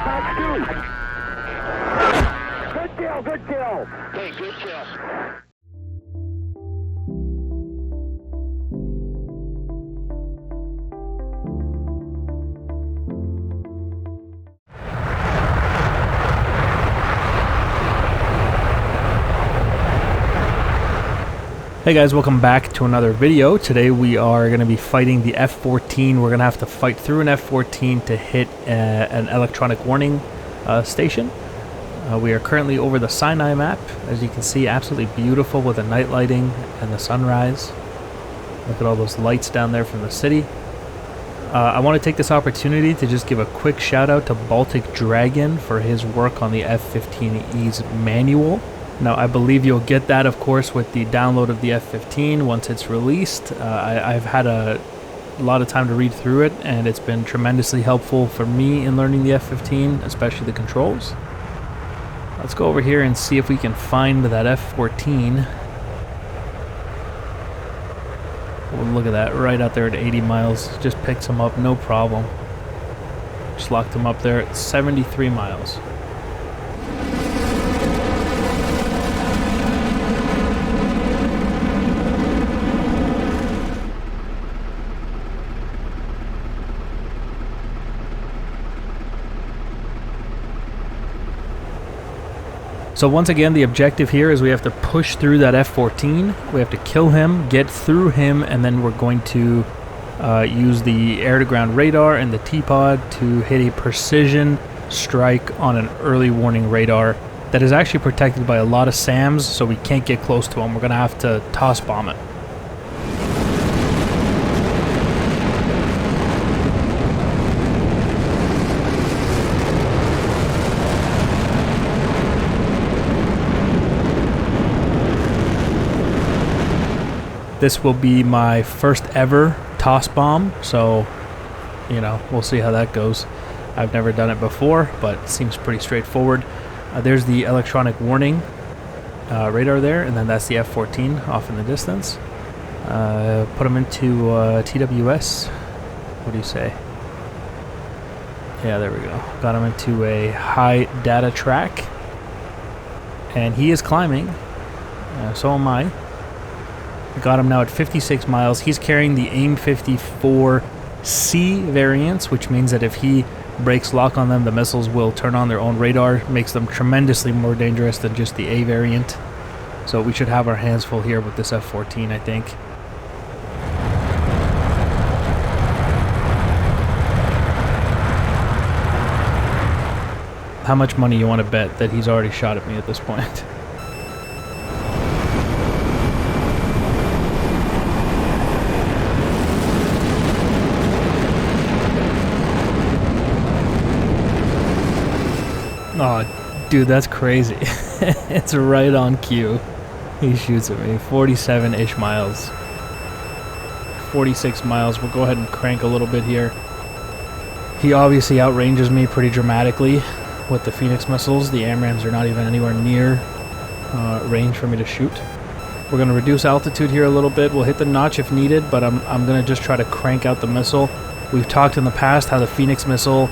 Good kill, good kill. Hey, good kill. Hey guys, welcome back to another video. Today we are going to be fighting the F-14. We're going to have to fight through an F-14 to hit an electronic warning station. We are currently over the Sinai map. As you can see, absolutely beautiful with the night lighting and the sunrise. Look at all those lights down there from the city. I want to take this opportunity to just give a quick shout out to Baltic Dragon for his work on the F-15E's manual. Now, I believe you'll get that, of course, with the download of the F-15 once it's released. I've had a lot of time to read through it, and it's been tremendously helpful for me in learning the F-15, especially the controls. Let's go over here and see if we can find that F-14. Oh, look at that, right out there at 80 miles. Just picked him up, no problem. Just locked him up there at 73 miles. So once again, the objective here is we have to push through that F-14. We have to kill him, get through him, and then we're going to use the air-to-ground radar and the T-pod to hit a precision strike on an early warning radar that is actually protected by a lot of SAMs, so we can't get close to him. We're going to have to toss bomb it. This will be my first ever toss bomb, so, you know, we'll see how that goes. I've never done it before, but it seems pretty straightforward. There's the electronic warning radar there, and then that's the F-14 off in the distance. Put them into TWS. What do you say? Yeah, there we go. Got him into a high data track, and he is climbing. So am I. Got him now at 56 miles. He's carrying the AIM 54C variants, which means that if he breaks lock on them, the missiles will turn on their own radar. Makes them tremendously more dangerous than just the A variant. So we should have our hands full here with this F-14, I think. How much money you want to bet that he's already shot at me at this point? Oh, dude, that's crazy. It's right on cue. He shoots at me. 47-ish miles. 46 miles. We'll go ahead and crank a little bit here. He obviously outranges me pretty dramatically with the Phoenix missiles. The AMRAAMs are not even anywhere near range for me to shoot. We're going to reduce altitude here a little bit. We'll hit the notch if needed, but I'm going to just try to crank out the missile. We've talked in the past how the Phoenix missile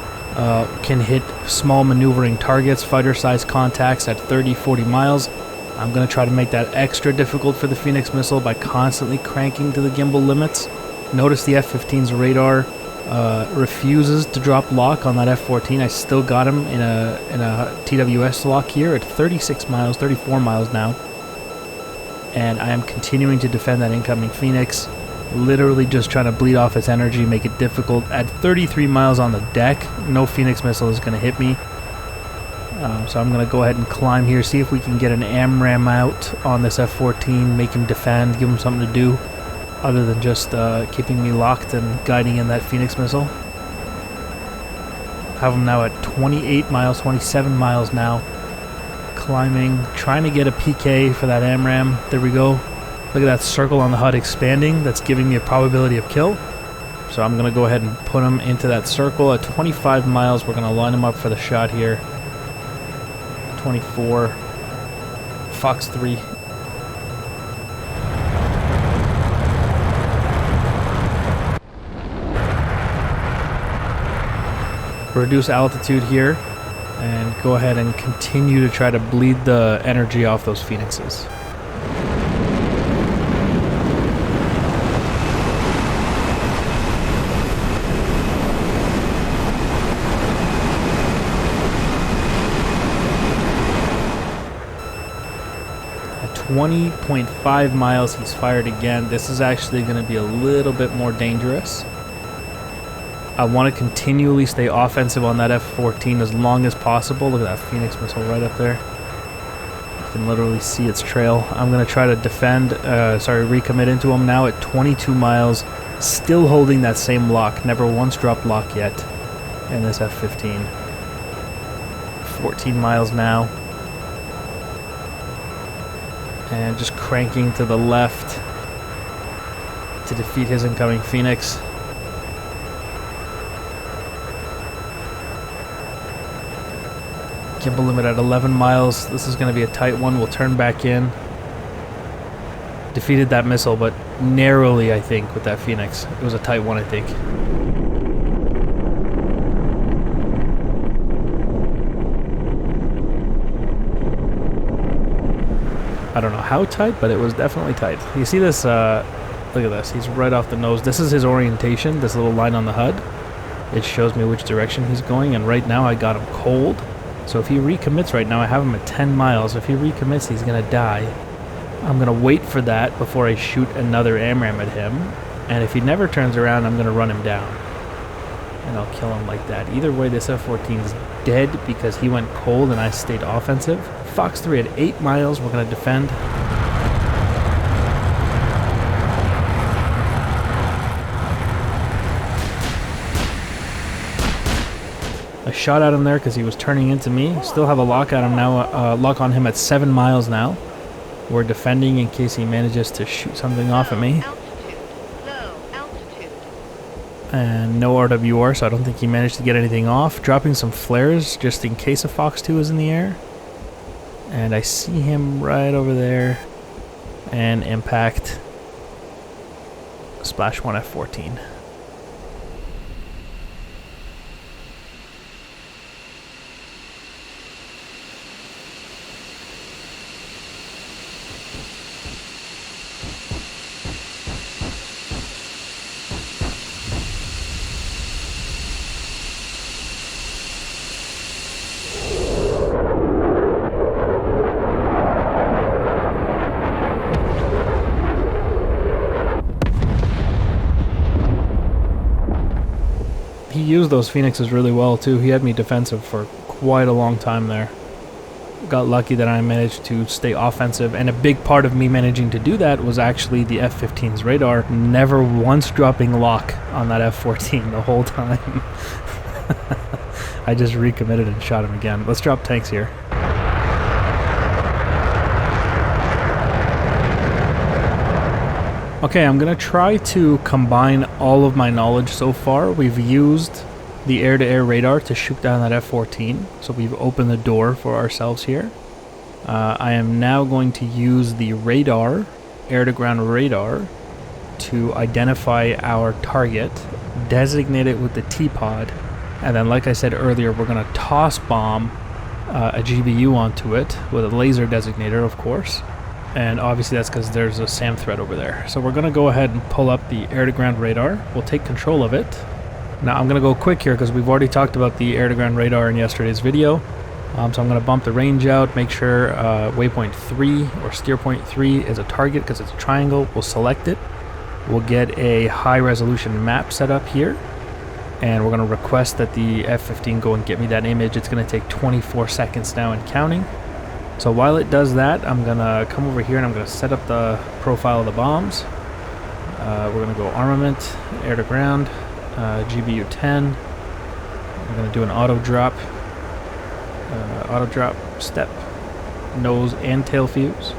can hit small maneuvering targets, fighter-sized contacts at 30-40 miles. I'm going to try to make that extra difficult for the Phoenix missile by constantly cranking to the gimbal limits. Notice the F-15's radar refuses to drop lock on that F-14. I still got him in a TWS lock here at 36 miles, 34 miles now. And I am continuing to defend that incoming Phoenix. Literally just trying to bleed off its energy, make it difficult. At 33 miles on the deck, no Phoenix missile is going to hit me. So I'm going to go ahead and climb here, see if we can get an AMRAAM out on this F-14, make him defend, give him something to do, other than just keeping me locked and guiding in that Phoenix missile. Have him now at 28 miles, 27 miles now. Climbing, trying to get a PK for that AMRAAM. There we go. Look at that circle on the HUD expanding. That's giving me a probability of kill. So I'm going to go ahead and put him into that circle. At 25 miles, we're going to line him up for the shot here. 24. Fox 3. Reduce altitude here. and go ahead and continue to try to bleed the energy off those Phoenixes. At 20.5 miles, he's fired again. This is actually going to be a little bit more dangerous. I want to continually stay offensive on that F-14 as long as possible. Look at that Phoenix missile right up there. You can literally see its trail. I'm going to try to recommit into him now at 22 miles. Still holding that same lock. Never once dropped lock yet in this F-15. 14 miles now. And just cranking to the left to defeat his incoming Phoenix. Gimbal limit at 11 miles. This is going to be a tight one. We'll turn back in. Defeated that missile, but narrowly, I think, with that Phoenix. It was a tight one, I think. I don't know how tight, but it was definitely tight. You see this? Look at this. He's right off the nose. This is his orientation, this little line on the HUD. It shows me which direction he's going, and right now I got him cold. So if he recommits right now, I have him at 10 miles. If he recommits, he's going to die. I'm going to wait for that before I shoot another AMRAAM at him. And if he never turns around, I'm going to run him down. And I'll kill him like that. Either way, this F-14 is dead because he went cold and I stayed offensive. Fox 3 at 8 miles. We're going to defend. I shot at him there because he was turning into me. Still have a lock at him now. Lock on him at 7 miles now. We're defending in case he manages to shoot something off at me. Low altitude. And no RWR, so I don't think he managed to get anything off. Dropping some flares just in case a Fox 2 is in the air. And I see him right over there. And impact. Splash 1 F-14. He used those Phoenixes really well too. He had me defensive for quite a long time there. Got lucky that I managed to stay offensive, and a big part of me managing to do that was actually the F-15's radar never once dropping lock on that F-14 the whole time. I just recommitted and shot him again. Let's drop tanks here. Okay, I'm going to try to combine all of my knowledge so far. We've used the air-to-air radar to shoot down that F-14, so we've opened the door for ourselves here. I am now going to use the radar, air-to-ground radar, to identify our target, designate it with the T-pod, and then, like I said earlier, we're going to toss bomb a GBU onto it with a laser designator, of course. And obviously that's because there's a SAM thread over there. So we're going to go ahead and pull up the air-to-ground radar. We'll take control of it. Now I'm going to go quick here because we've already talked about the air-to-ground radar in yesterday's video. So I'm going to bump the range out, make sure waypoint 3 or steer point 3 is a target because it's a triangle. We'll select it. We'll get a high-resolution map set up here. And we're going to request that the F-15 go and get me that image. It's going to take 24 seconds now and counting. So while it does that, I'm going to come over here and I'm going to set up the profile of the bombs. We're going to go armament, air to ground, GBU 10. We're going to do an auto drop step, nose and tail fuse.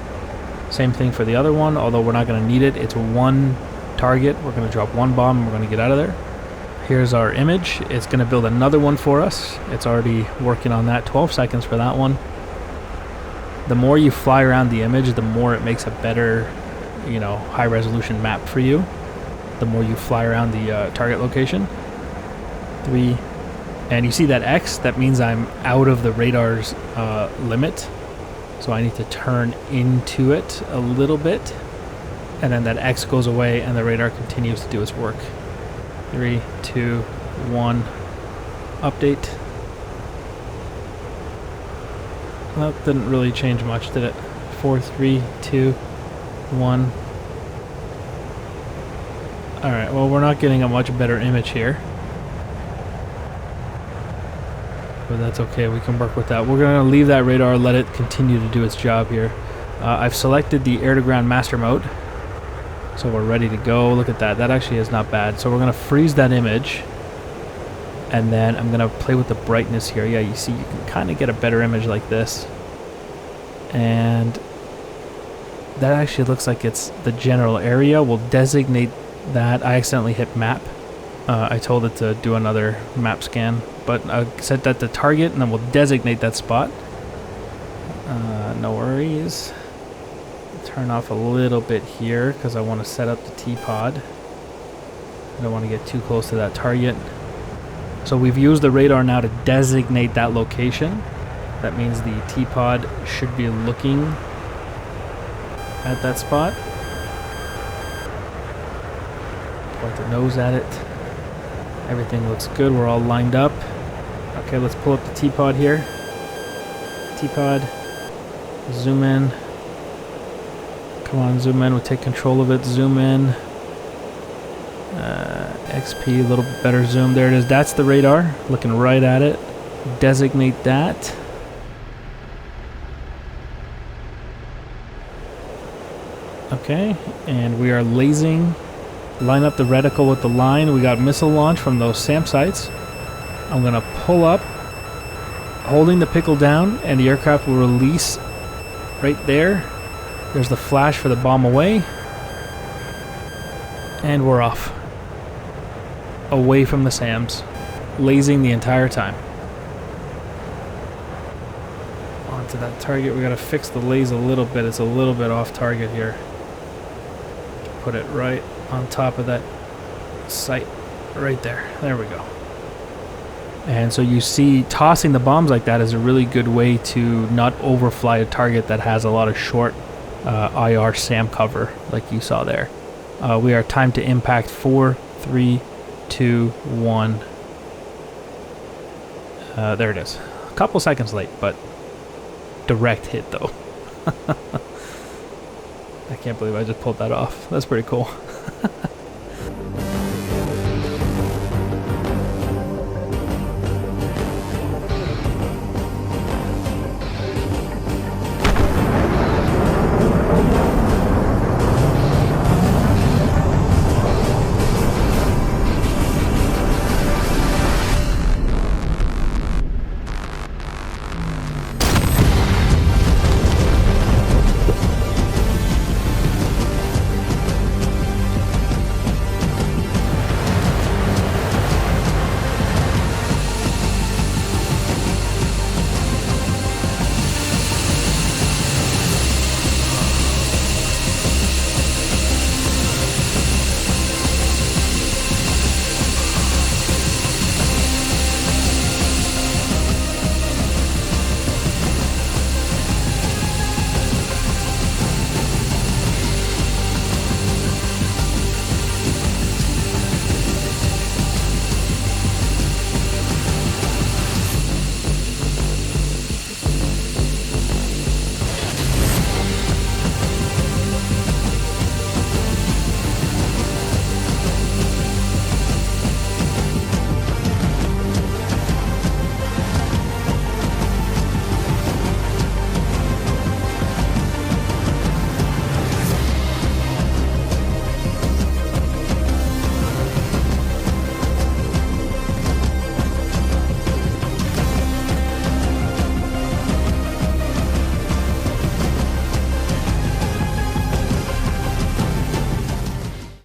Same thing for the other one, although we're not going to need it. It's one target. We're going to drop one bomb and we're going to get out of there. Here's our image. It's going to build another one for us. It's already working on that. 12 seconds for that one. The more you fly around the image, the more it makes a better, high resolution map for you. The more you fly around the target location. 3, And you see that X, that means I'm out of the radar's limit. So I need to turn into it a little bit. And then that X goes away and the radar continues to do its work. 3, 2, 1, update. Well, that didn't really change much, did it? 4, 3, 2, 1. Alright, well, we're not getting a much better image here. But that's okay, we can work with that. We're going to leave that radar, let it continue to do its job here. I've selected the air-to-ground master mode. So we're ready to go. Look at that. That actually is not bad. So we're going to freeze that image. And then I'm going to play with the brightness here. Yeah, you see, you can kind of get a better image like this. And that actually looks like it's the general area. We'll designate that. I accidentally hit map. I told it to do another map scan. But I'll set that to target, and then we'll designate that spot. No worries. Turn off a little bit here because I want to set up the T-pod. I don't want to get too close to that target. So we've used the radar now to designate that location. That means the T-pod should be looking at that spot. Point the nose at it. Everything looks good. We're all lined up. Okay, let's pull up the T-pod here. T-pod. Zoom in. Come on, zoom in. We'll take control of it. Zoom in. XP, a little bit better zoom. There it is. That's the radar. Looking right at it. Designate that. Okay, and we are lasing. Line up the reticle with the line. We got missile launch from those SAM sites. I'm going to pull up, holding the pickle down, and the aircraft will release right there. There's the flash for the bomb away. And we're off. Away from the SAMs. Lasing the entire time. Onto that target. We gotta fix the laze a little bit. It's a little bit off target here. Put it right on top of that site. Right there. There we go. And so you see tossing the bombs like that is a really good way to not overfly a target that has a lot of short IR SAM cover like you saw there. We are timed to impact 4, 3, 2, 1. There it is. A couple seconds late, but direct hit though. I can't believe I just pulled that off. That's pretty cool.